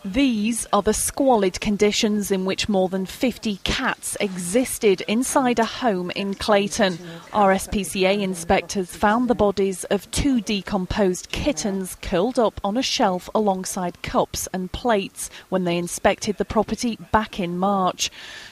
These are the squalid conditions in which more than 50 cats existed inside a home in Clayton. RSPCA inspectors found the bodies of 2 decomposed kittens curled up on a shelf alongside cups and plates when they inspected the property back in March.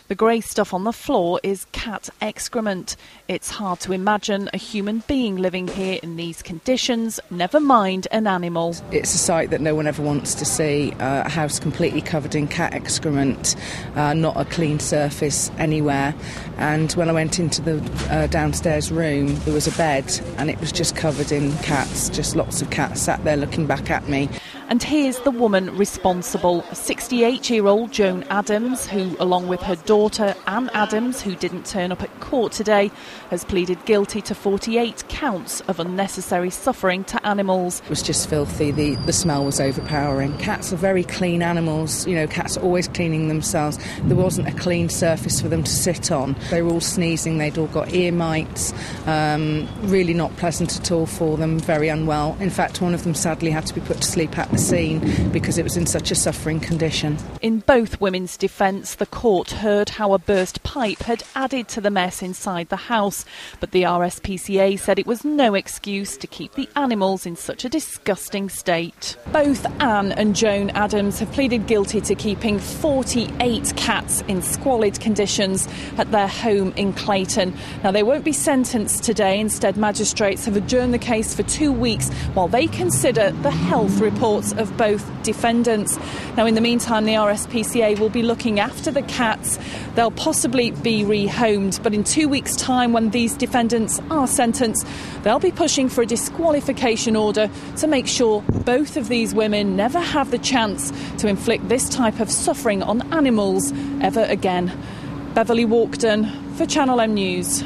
The grey stuff on the floor is cat excrement. It's hard to imagine a human being living here in these conditions, never mind an animal. It's a sight that no one ever wants to see, a house completely covered in cat excrement, not a clean surface anywhere. And when I went into the downstairs room, there was a bed and it was just covered in cats, just lots of cats sat there looking back at me. And here's the woman responsible, 68-year-old Joan Adams, who, along with her daughter Anne Adams, who didn't turn up at court today, has pleaded guilty to 48 counts of unnecessary suffering to animals. It was just filthy. The smell was overpowering. Cats are very clean animals. You know, cats are always cleaning themselves. There wasn't a clean surface for them to sit on. They were all sneezing. They'd all got ear mites. Really not pleasant at all for them. Very unwell. In fact, one of them sadly had to be put to sleep at the scene because it was in such a suffering condition. In both women's defence, the court heard how a burst pipe had added to the mess inside the house, but the RSPCA said it was no excuse to keep the animals in such a disgusting state. Both Anne and Joan Adams have pleaded guilty to keeping 48 cats in squalid conditions at their home in Clayton. Now, they won't be sentenced today. Instead, magistrates have adjourned the case for 2 weeks while they consider the health reports of both defendants. Now, in the meantime, the RSPCA will be looking after the cats. They'll possibly be rehomed, but in 2 weeks' time, when these defendants are sentenced, they'll be pushing for a disqualification order to make sure both of these women never have the chance to inflict this type of suffering on animals ever again. Beverly Walkden for Channel M News.